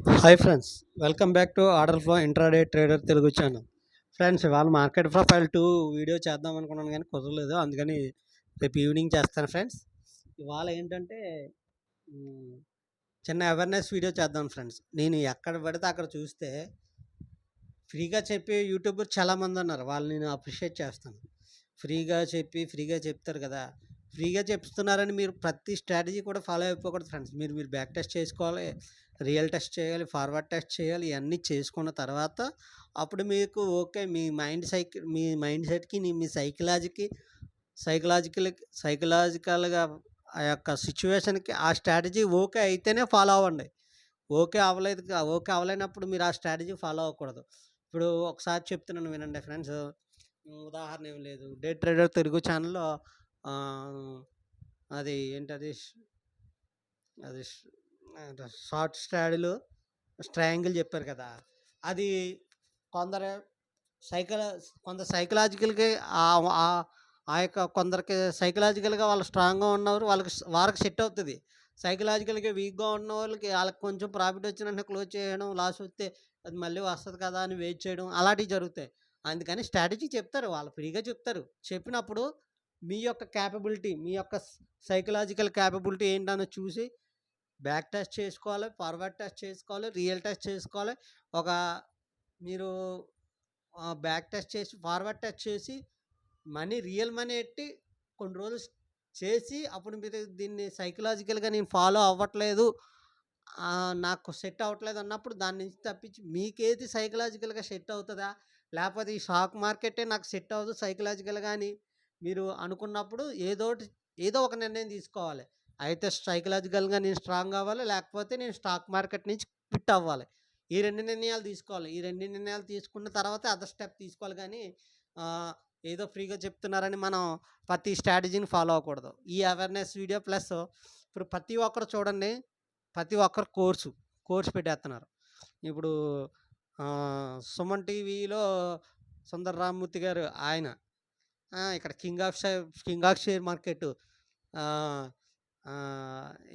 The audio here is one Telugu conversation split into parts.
Hi friends, welcome back to order flow intraday trader Telugu channel. Friends, ఇవాళ మార్కెట్ ప్రొఫైల్ 2 వీడియో చేద్దాం అనుకున్నాను కానీ కుదరలేదు. అందుకని రేపు ఈవినింగ్ చేస్తాను ఫ్రెండ్స్. ఇవాళ ఏంటంటే మ్, చిన్న అవేర్నెస్ వీడియో చేద్దాం ఫ్రెండ్స్. నేను ఎక్కడ పడితే అక్కడ చూస్తే ఫ్రీగా చెప్పే యూట్యూబర్ చాలామంది ఉన్నారు. వాళ్ళని నేను అప్రిషియేట్ చేస్తాను. ఫ్రీగా చెప్తారు కదా. ఫ్రీగా చెప్తున్నారని మీరు ప్రతి స్ట్రాటజీ కూడా ఫాలో అయిపోకూడదు ఫ్రెండ్స్. మీరు బ్యాక్ టెస్ట్ చేసుకోవాలి, రియల్ టెస్ట్ చేయాలి, ఫార్వర్డ్ టెస్ట్ చేయాలి. ఇవన్నీ చేసుకున్న తర్వాత అప్పుడు మీకు ఓకే, మీ మైండ్ సెట్కి మీ సైకలాజికల్ సైకలాజికల్గా ఆ యొక్క సిచ్యువేషన్కి ఆ స్ట్రాటజీ ఓకే అయితేనే ఫాలో అవ్వండి. ఓకే అవ్వలేనప్పుడు మీరు ఆ స్ట్రాటజీ ఫాలో అవ్వకూడదు. ఇప్పుడు ఒకసారి చెప్తున్నాను వినండి ఫ్రెండ్స్. ఉదాహరణ ఏం లేదు, డే ట్రేడర్ తెలుగు ఛానల్లో అది ఏంటది అది షార్ట్ స్ట్రాడీలు ట్రయాంగిల్ చెప్పారు కదా. అది కొందరు సైకల కొంత సైకలాజికల్గా ఆ యొక్క కొందరికి సైకలాజికల్గా వాళ్ళు స్ట్రాంగ్గా ఉన్నవారు వారికి సెట్ అవుతుంది. సైకలాజికల్గా వీక్గా ఉన్న వాళ్ళకి కొంచెం ప్రాఫిట్ వచ్చిన వెంటనే క్లోజ్ చేయడం, లాస్ వస్తే అది మళ్ళీ వస్తుంది కదా అని వెయిట్ చేయడం అలాంటివి జరుగుతాయి. అందుకని స్ట్రాటజీ చెప్తారు, వాళ్ళు ఫ్రీగా చెప్తారు. చెప్పినప్పుడు మీ యొక్క సైకలాజికల్ క్యాపబిలిటీ ఏంటని చూసి బ్యాక్ టెస్ట్ చేసుకోవాలి, ఫార్వర్డ్ టెస్ట్ చేసుకోవాలి, రియల్ టెస్ట్ చేసుకోవాలి. ఒక మీరు బ్యాక్ టెస్ట్ చేసి ఫార్వర్డ్ టెస్ట్ చేసి రియల్ మనీ ఎట్టి కొన్ని రోజులు చేసి అప్పుడు మీరు దీన్ని సైకలాజికల్గా నేను ఫాలో అవ్వట్లేదు, నాకు సెట్ అవ్వట్లేదు అన్నప్పుడు దాని నుంచి తప్పించి మీకేది సైకలాజికల్గా సెట్ అవుతుందా, లేకపోతే ఈ స్టాక్ మార్కెటే నాకు సెట్ అవ్వదు సైకలాజికల్గా అని మీరు అనుకున్నప్పుడు ఏదో ఒక నిర్ణయం తీసుకోవాలి. అయితే సైకలాజికల్గా నేను స్ట్రాంగ్ అవ్వాలి, లేకపోతే నేను స్టాక్ మార్కెట్ నుంచి క్విట్ అవ్వాలి. ఈ 2 నిర్ణయాలు తీసుకోవాలి. ఈ 2 నిర్ణయాలు తీసుకున్న తర్వాత అదర్ స్టెప్ తీసుకోవాలి. కానీ ఏదో ఫ్రీగా చెప్తున్నారని మనం ప్రతి స్ట్రాటజీని ఫాలో అవ్వకూడదు. ఈ అవేర్నెస్ వీడియో ప్లస్ ఇప్పుడు ప్రతి ఒక్కరు చూడండి, ప్రతి ఒక్కరు కోర్సు పెట్టేస్తున్నారు. ఇప్పుడు సుమన్ టీవీలో సుందర్ రామ్మూర్తి గారు ఆయన ఇక్కడ కింగ్ ఆఫ్ షేర్ మార్కెట్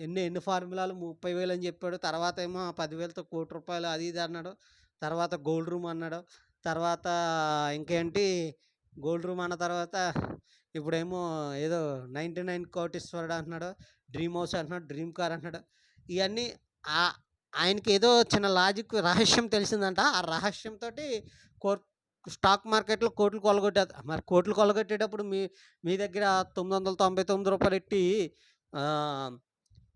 ఎన్ని ఫార్ములాలు 30,000 అని చెప్పాడు. తర్వాత ఏమో 10,000తో ₹1,00,00,000 అది ఇది అన్నాడు. తర్వాత గోల్డ్ రూమ్ అన్నాడు. తర్వాత ఇంకేంటి గోల్డ్ రూమ్ అన్న తర్వాత ఇప్పుడేమో ఏదో 99 కోటీశ్వరుడు అంటున్నాడు, డ్రీమ్ హౌస్ అంటున్నాడు, డ్రీమ్ కార్ అంటున్నాడు. ఇవన్నీ ఆయనకి ఏదో చిన్న రహస్యం తెలిసిందంట. ఆ రహస్యంతో కోర్ స్టాక్ మార్కెట్లో కోట్లు కొల్లగొట్టేది. మరి కోట్లు కొల్లగొట్టేటప్పుడు మీ దగ్గర ₹999 ఎట్టి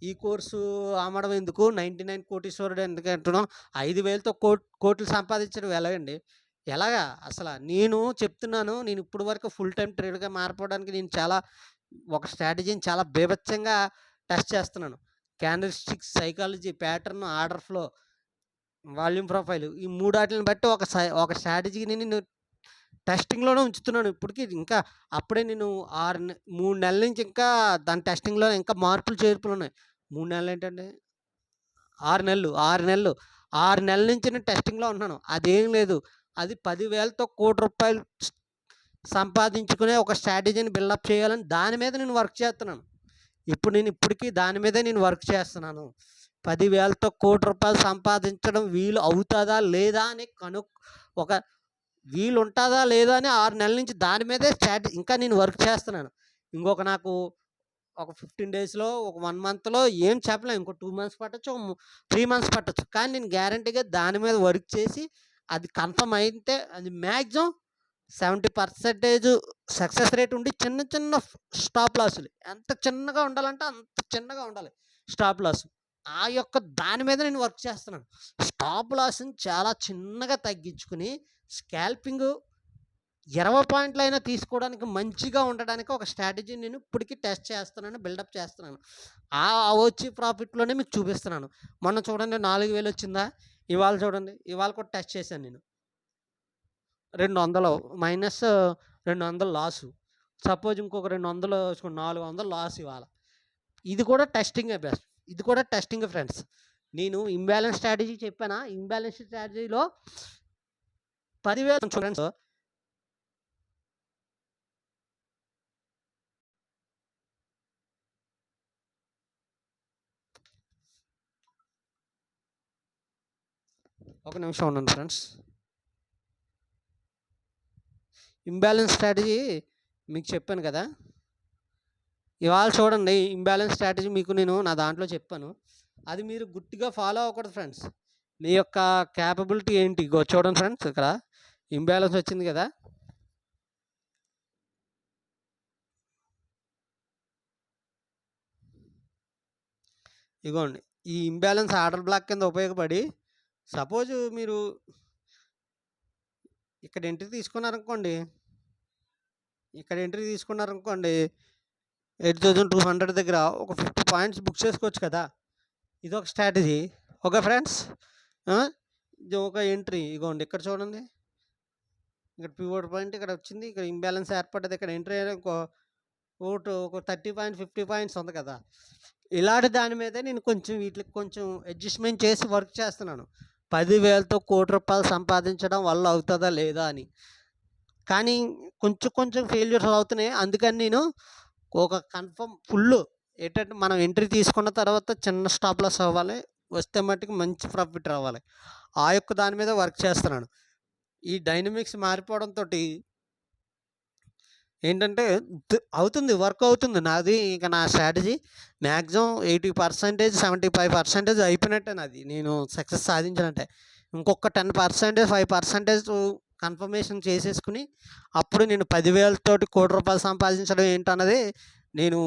ఈ కోర్సు అమ్మడం ఎందుకు? 99 కోటీశ్వరుడు ఎందుకు అంటున్నాం? 5,000తో కోట్లు సంపాదించడం ఎలాగండి? ఎలాగా అసల? నేను చెప్తున్నాను, నేను ఇప్పటి వరకు ఫుల్ టైమ్ ట్రేడర్గా మారిపోవడానికి నేను ఒక స్ట్రాటజీని చాలా బీభత్సంగా టెస్ట్ చేస్తున్నాను. Candle sticks, psychology, pattern, order flow, volume profile, ఈ మూడాటిని బట్టి ఒక స్ట్రాటజీని నేను టెస్టింగ్‌లోనే ఉంచుతున్నాను. ఇప్పటికి ఇంకా అప్పుడే నేను 3 నెలల నుంచి ఇంకా దాని టెస్టింగ్‌లో ఇంకా మార్పులు చేర్పులున్నాయి. 3 నెలలేంటండి? 6 నెలలు, 6 నెలలు. 6 నెలల నుంచి నేను టెస్టింగ్‌లో ఉంటున్నాను. అదేం లేదు. అది 10,000తో ₹1,00,00,000 సంపాదించుకునే ఒక స్ట్రాటజీని బిల్డప్ చేయాలని దాని మీద నేను వర్క్ చేస్తున్నాను. ఇప్పటికి దాని మీదే నేను వర్క్ చేస్తున్నాను. 10,000తో ₹1,00,00,000 సంపాదించడం వీలు అవుతుందా లేదా అని ఒక వీలు ఉంటుందా లేదా అని 6 నెలల నుంచి దాని మీదే ఇంకా నేను వర్క్ చేస్తున్నాను. ఇంకొక నాకు ఒక 15 డేస్‌లో, ఒక 1 మంత్‌లో ఏం చెప్పలేం. ఇంకో 2 మంత్స్ పట్టొచ్చు, 3 మంత్స్ పట్టొచ్చు. కానీ నేను గ్యారంటీగా దాని మీద వర్క్ చేసి అది కన్ఫర్మ్ అయితే అది మ్యాక్సిమం 70% సక్సెస్ రేట్ ఉండి చిన్న చిన్న స్టాప్ లాసులు ఎంత చిన్నగా ఉండాలంటే అంత చిన్నగా ఉండాలి స్టాప్ లాస్. ఆ యొక్క దాని మీద నేను వర్క్ చేస్తున్నాను. స్టాప్ లాస్‌ని చాలా చిన్నగా తగ్గించుకొని స్కాల్పింగ్ 20 పాయింట్లైనా తీసుకోవడానికి మంచిగా ఉండడానికి ఒక స్ట్రాటజీ నేను ఇప్పటికి టెస్ట్ చేస్తున్నాను, బిల్డప్ చేస్తున్నాను. వచ్చే ప్రాఫిట్‌లోనే మీకు చూపిస్తున్నాను. మొన్న చూడండి 4,000 వచ్చిందా? ఇవాళ చూడండి, ఇవాళ కూడా టెస్ట్ చేశాను నేను. 200 మైనస్ 200 లాసు. సపోజ్ ఇంకొక 200 400 లాస్ ఇవాళ. ఇది కూడా టెస్టింగే బెస్ట్. ఇది కూడా టెస్టింగే ఫ్రెండ్స్. నేను ఇంబాలెన్స్ స్ట్రాటజీ చెప్పానా? ఇంబాలెన్స్ స్ట్రాటజీలో 10,000 ఫ్రెండ్స్. ఒక నిమిషం ఉండండి ఫ్రెండ్స్. ఇంబ్యాలెన్స్ స్ట్రాటజీ మీకు చెప్పాను కదా, ఇవాళ చూడండి. ఇంబ్యాలెన్స్ స్ట్రాటజీ మీకు నేను నా దాంట్లో చెప్పాను, అది మీరు గుర్తుగా ఫాలో అవ్వకూడదు ఫ్రెండ్స్. మీ యొక్క క్యాపబిలిటీ ఏంటి చూడండి ఫ్రెండ్స్. ఇక్కడ ఇంబ్యాలెన్స్ వచ్చింది కదా, ఇగోండి. ఈ ఇంబ్యాలెన్స్ ఆర్డర్ బ్లాక్ కింద ఉపయోగపడి, సపోజ్ మీరు ఇక్కడ ఎంట్రీ తీసుకున్నారనుకోండి, 8200 దగ్గర ఒక 50 పాయింట్స్ బుక్ చేసుకోవచ్చు కదా. ఇదొక స్ట్రాటజీ. Okay friends. ఇది ఒక ఎంట్రీ. ఇగోండి ఇక్కడ చూడండి, ఇక్కడ పివోట్ పాయింట్ ఇక్కడ వచ్చింది, ఇక్కడ ఇంబ్యాలెన్స్ ఏర్పడ్డది, ఇక్కడ ఎంట్రీ ఒక 30 పాయింట్స్ 50 పాయింట్స్ ఉంది కదా. ఇలాంటి దాని మీదే నేను కొంచెం వీటికి కొంచెం అడ్జస్ట్మెంట్ చేసి వర్క్ చేస్తున్నాను. 10,000తో ₹1,00,00,000 సంపాదించడం వల్ల అవుతుందా లేదా అని. కానీ కొంచెం ఫెయిల్యూర్స్ అవుతున్నాయి. అందుకని నేను ఒక కన్ఫర్మ్ ఫుల్ ఏంటంటే, మనం ఎంట్రీ తీసుకున్న తర్వాత చిన్న స్టాప్ లాస్ అవ్వాలి, వస్తే మట్టుకు మంచి ప్రాఫిట్ రావాలి. ఆ యొక్క దాని మీద వర్క్ చేస్తున్నాను. ఈ డైనమిక్స్ మారిపోవడంతో ఏంటంటే అవుతుంది, వర్క్ అవుతుంది నాది. ఇక నా స్ట్రాటజీ మ్యాక్సిమం 80%, 75% అయిపోయినట్టే నాది. నేను సక్సెస్ సాధించినట్టే. ఇంకొక 10%, 5% కన్ఫర్మేషన్ చేసేసుకుని, అప్పుడు నేను 10,000 ₹1,00,00,000 సంపాదించడం ఏంటన్నది నేను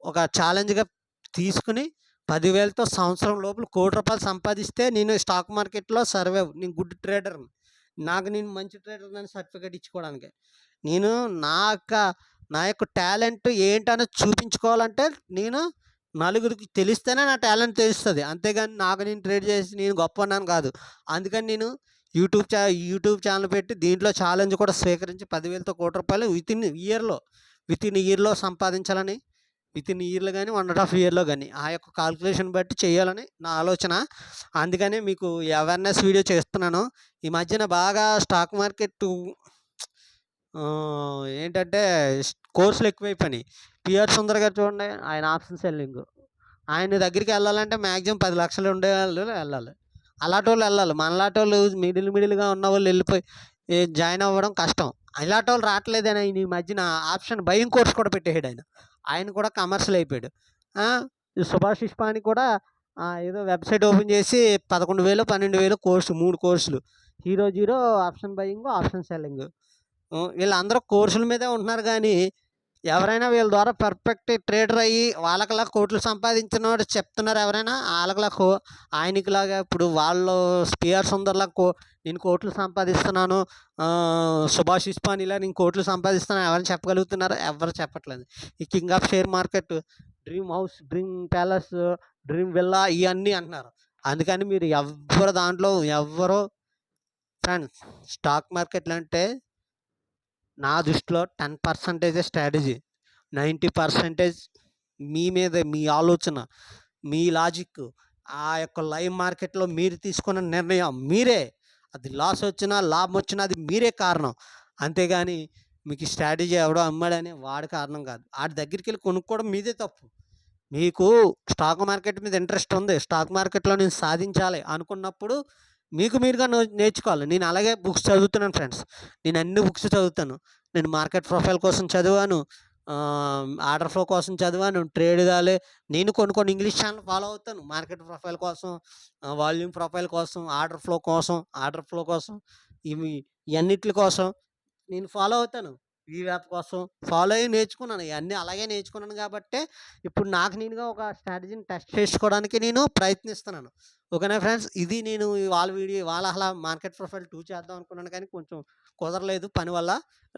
ఒక ఛాలెంజ్గా తీసుకుని, 10,000తో సంవత్సరం లోపల ₹1,00,00,000 సంపాదిస్తే నేను స్టాక్ మార్కెట్లో సర్వైవ్. నేను గుడ్ ట్రేడర్ని. నేను మంచి ట్రేడర్ అని సర్టిఫికేట్ ఇచ్చుకోవడానికి. నేను నా యొక్క టాలెంట్ ఏంటనేది చూపించుకోవాలంటే, నేను నలుగురికి తెలిస్తేనే నా టాలెంట్ తెలుస్తుంది. అంతేగాని నేను ట్రేడ్ చేసి నేను గొప్పవాడిని కాదు. అందుకని నేను యూట్యూబ్ ఛానల్ పెట్టి దీంట్లో ఛాలెంజ్ కూడా స్వీకరించి 10,000తో ₹1,00,00,000 విత్ ఇన్ ఇయర్లో సంపాదించాలని, విత్ ఇన్ ఇయర్లో కానీ 1.5 ఇయర్లో కానీ ఆ యొక్క కాల్కులేషన్ బట్టి చేయాలని నా ఆలోచన. అందుకనే మీకు అవేర్నెస్ వీడియో చేస్తున్నాను. ఈ మధ్యన బాగా స్టాక్ మార్కెట్ ఏంటంటే కోర్సులు ఎక్కువైపోయినాయి. పిఆర్ సుందర్ గారు చూడండి, ఆయన ఆప్షన్ సెల్లింగ్. ఆయన దగ్గరికి వెళ్ళాలంటే మ్యాక్సిమం 10 లక్షలు ఉండేవాళ్ళు వెళ్ళాలి. అలాంటోళ్ళు వెళ్ళాలి. మనలాంటోళ్ళు మిడిల్గా ఉన్న వాళ్ళు వెళ్ళిపోయి జాయిన్ అవ్వడం కష్టం. ఇలాంటోళ్ళు రావట్లేదని ఆయన ఈ మధ్యన ఆప్షన్ బయింగ్ కోర్స్ కూడా పెట్టేసాడు. ఆయన కూడా కమర్షియల్ అయిపోయాడు. సుభాష్ ఇష్పాని కూడా ఏదో వెబ్సైట్ ఓపెన్ చేసి 11,000 12,000 కోర్సు, 3 కోర్సులు, hero zero, option buying, option selling. వీళ్ళందరూ కోర్సుల మీదే ఉంటున్నారు. కానీ ఎవరైనా వీళ్ళ ద్వారా పర్ఫెక్ట్ ట్రేడర్ అయ్యి వాళ్ళకిలా కోట్లు సంపాదించిన వాడు చెప్తున్నారు ఎవరైనా? ఆయనకిలాగా ఇప్పుడు వాళ్ళు పిఆర్ సుందర్లా నేను కోట్లు సంపాదిస్తున్నాను, సుభాష్ ఇస్పానీలా నేను కోట్లు సంపాదిస్తున్నాను ఎవరైనా చెప్పగలుగుతున్నారు? ఎవరు చెప్పట్లేదు. ఈ king of share market, dream house, dream palace, dream villa ఇవన్నీ అంటున్నారు. అందుకని మీరు ఎవ్వరు ఫ్రెండ్స్, స్టాక్ మార్కెట్లు అంటే నా దృష్టిలో 10% స్ట్రాటజీ, 90% మీ మీదే, మీ ఆలోచన, మీ లాజిక్, ఆ యొక్క లైవ్ మార్కెట్లో మీరు తీసుకున్న నిర్ణయం మీరే. అది లాస్ వచ్చినా లాభం వచ్చినా అది మీరే కారణం. అంతేగాని మీకు స్ట్రాటజీ ఎవడో అమ్మాడని వాడి కారణం కాదు. వాడి దగ్గరికి వెళ్ళి కొనుక్కోవడం మీదే తప్పు. మీకు స్టాక్ మార్కెట్ మీద ఇంట్రెస్ట్ ఉంది, స్టాక్ మార్కెట్లో నేను సాధించాలి అనుకున్నప్పుడు మీకు మీరుగా నేర్చుకోవాలి. నేను అలాగే బుక్స్ చదువుతున్నాను ఫ్రెండ్స్. నేను అన్ని బుక్స్ చదువుతాను. నేను మార్కెట్ ప్రొఫైల్ కోసం చదివాను, ఆర్డర్ ఫ్లో కోసం చదివాను, ట్రేడ్ కాలే. నేను కొన్ని ఇంగ్లీష్ ఛానల్ ఫాలో అవుతాను మార్కెట్ ప్రొఫైల్ కోసం, వాల్యూమ్ ప్రొఫైల్ కోసం, ఆర్డర్ ఫ్లో కోసం, ఇవన్నిటి కోసం నేను ఫాలో అవుతాను. ఈ వ్యాప్ కోసం ఫాలో అయ్యి నేర్చుకున్నాను. ఇవన్నీ అలాగే నేర్చుకున్నాను కాబట్టే ఇప్పుడు నాకు నేనుగా ఒక స్ట్రాటజీని టెస్ట్ చేసుకోవడానికి నేను ప్రయత్నిస్తున్నాను. ఓకేనా ఫ్రెండ్స్. ఇది నేను ఇవాళ అలా మార్కెట్ ప్రొఫైల్ 2 చేద్దాం అనుకున్నాను, కానీ కొంచెం కుదరలేదు పని వల్ల.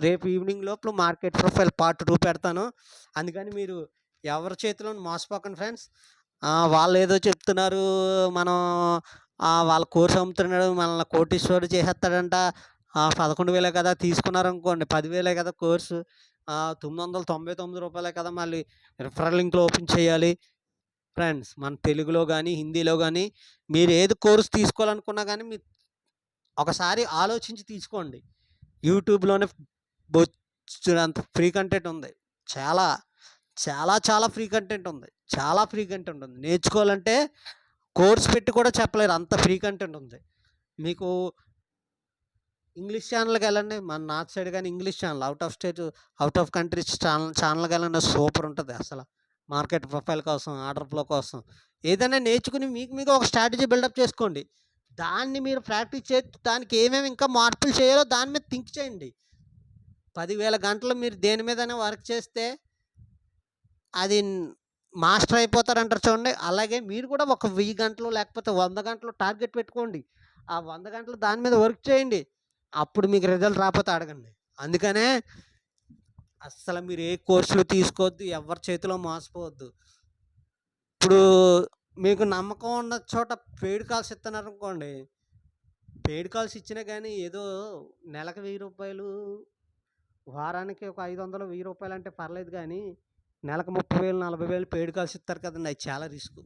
రేపు ఈవినింగ్ లోపల మార్కెట్ ప్రొఫైల్ పార్ట్ 2 పెడతాను. అందుకని మీరు ఎవరి చేతిలో మోసపోకండి ఫ్రెండ్స్. వాళ్ళు ఏదో చెప్తున్నారు, మనం వాళ్ళ కోర్సు అమ్ముతున్నాడు, మనల్ని కోటీశ్వరుడు చేసేస్తాడంట. 11,000 కదా తీసుకున్నారనుకోండి, 10,000 కదా కోర్సు, ₹999 కదా మళ్ళీ రిఫరల్ లింక్లో ఓపెన్ చేయాలి. ఫ్రెండ్స్, మన తెలుగులో కానీ హిందీలో కానీ మీరు ఏది కోర్సు తీసుకోవాలనుకున్నా కానీ మీరు ఒకసారి ఆలోచించి తీసుకోండి. యూట్యూబ్లోనే బొచ్చుడంత ఫ్రీ కంటెంట్ ఉంది. చాలా చాలా చాలా ఫ్రీ కంటెంట్ ఉంది. నేర్చుకోవాలంటే కోర్స్ పెట్టి కూడా చెప్పలేరు, అంత ఫ్రీ కంటెంట్ ఉంది. మీకు ఇంగ్లీష్ ఛానల్‌కెళ్ళండి. మన నార్త్ సైడ్ గాని English channel, out of state, out of countries ఛానల్‌కెళ్ళండి సూపర్ ఉంటది అసల. మార్కెట్ ప్రొఫైల్ కోసం, ఆర్డర్ ఫ్లో కోసం. ఏదైనా నేర్చుకుని మీకు మీకు ఒక స్ట్రాటజీ బిల్డప్ చేసుకోండి. దాన్ని మీరు ప్రాక్టీస్ చేస్తూ దానికి ఏమేమి ఇంకా మార్పులు చేయాలో దాని మీద థింక్ చేయండి. 10,000 గంటలు మీరు దేని మీదైనా వర్క్ చేస్తే అది మాస్టర్ అయిపోతారంటారు చూడండి. అలాగే మీరు కూడా ఒక 1000 గంటలు లేకపోతే 100 గంటలు టార్గెట్ పెట్టుకోండి. ఆ 100 గంటలు దాని మీద వర్క్ చేయండి. అప్పుడు మీకు రిజల్ట్ రాకపోతే అడగండి. అందుకనే అస్సలు మీరు ఏ కోర్సులు తీసుకోవద్దు. ఎవరి చేతిలో మోసపోవద్దు. ఇప్పుడు మీకు నమ్మకం ఉన్న చోట పెయిడ్ కాల్స్ ఇస్తున్నారనుకోండి. పెయిడ్ కాల్స్ ఇచ్చినా గానీ ఏదో నెలకు రూ. 1000 వారానికి ఒక 500, రూ. 1000 అంటే పర్లేదు గానీ, నెలకు 30,000, 40,000 పెయిడ్ కాల్స్ ఇస్తారు కదండీ! అది చాలా రిస్కు.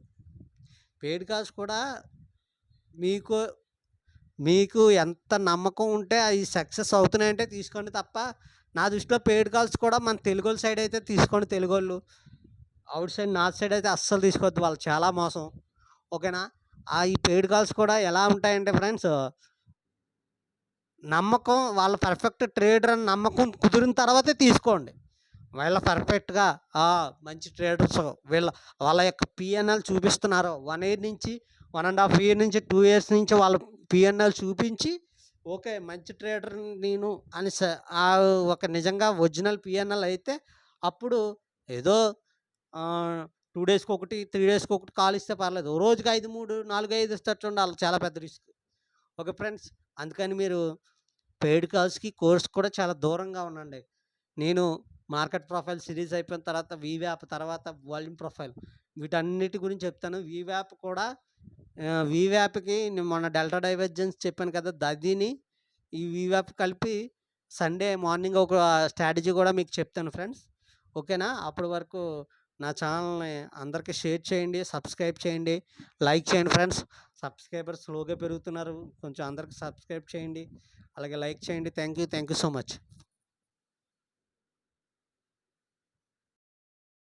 పెయిడ్ కాల్స్ కూడా మీకు మీకు ఎంత నమ్మకం ఉంటే అయి సక్సెస్ అవుతున్నాయంటే తీసుకోండి తప్ప, నా దృష్టిలో పెయిడ్ కాల్స్ కూడా మన తెలుగోళ్ళ సైడ్ అయితే తీసుకోండి తెలుగోళ్ళు. ఔట్ సైడ్ నార్త్ సైడ్ అయితే అస్సలు తీసుకోవద్దు. వాళ్ళు చాలా మోసం. ఓకేనా? ఈ పెయిడ్ కాల్స్ కూడా ఎలా ఉంటాయంటే ఫ్రెండ్స్, నమ్మకం వాళ్ళ పర్ఫెక్ట్ ట్రేడర్ అని నమ్మకం కుదిరిన తర్వాతే తీసుకోండి. వీళ్ళ పర్ఫెక్ట్‌గా మంచి ట్రేడర్స్ వాళ్ళ యొక్క పీఎన్ఎల్ చూపిస్తున్నారు. 1 ఇయర్ నుంచి, 1 ½ ఇయర్ నుంచి, 2 ఇయర్స్ నుంచి వాళ్ళ పీఎన్ఎల్ చూపించి, ఓకే. మంచి ట్రేడర్ నేను అని ఒక నిజంగా ఒరిజినల్ పీఎన్ఎల్ అయితే అప్పుడు ఏదో 2 డేస్‌కొకటి, 3 డేస్‌కొకటి కాల్ ఇస్తే పర్లేదు. రోజుకి 5, 3, 4, 5 ఇస్తారు చూడండి. ఆళ్ళకి చాలా పెద్ద రిస్క్. Okay friends. అందుకని మీరు పెయిడ్ కాల్స్‌కి, కోర్స్‌కి కూడా చాలా దూరంగా ఉండండి. నేను మార్కెట్ ప్రొఫైల్ సిరీస్ అయిపోయిన తర్వాత వీవ్యాప్, తర్వాత వాల్యూమ్ ప్రొఫైల్ వీటన్నిటి గురించి చెప్తాను. వీవ్యాప్ కూడా వీవ్యాప్‌కి మొన్న డెల్టా డైవర్జెన్స్ చెప్పాను కదా! ఈ వీవ్యాప్ కలిపి సండే మార్నింగ్ ఒక స్ట్రాటజీ కూడా మీకు చెప్తాను ఫ్రెండ్స్. ఓకేనా? అప్పటి వరకు నా ఛానల్‌ని అందరికి షేర్ చేయండి, సబ్స్క్రైబ్ చేయండి, లైక్ చేయండి ఫ్రెండ్స్. సబ్స్క్రైబర్స్ స్లోగా పెరుగుతున్నారు. కొంచెం అందరికి సబ్స్క్రైబ్ చేయండి. అలాగే లైక్ చేయండి. Thank you so much.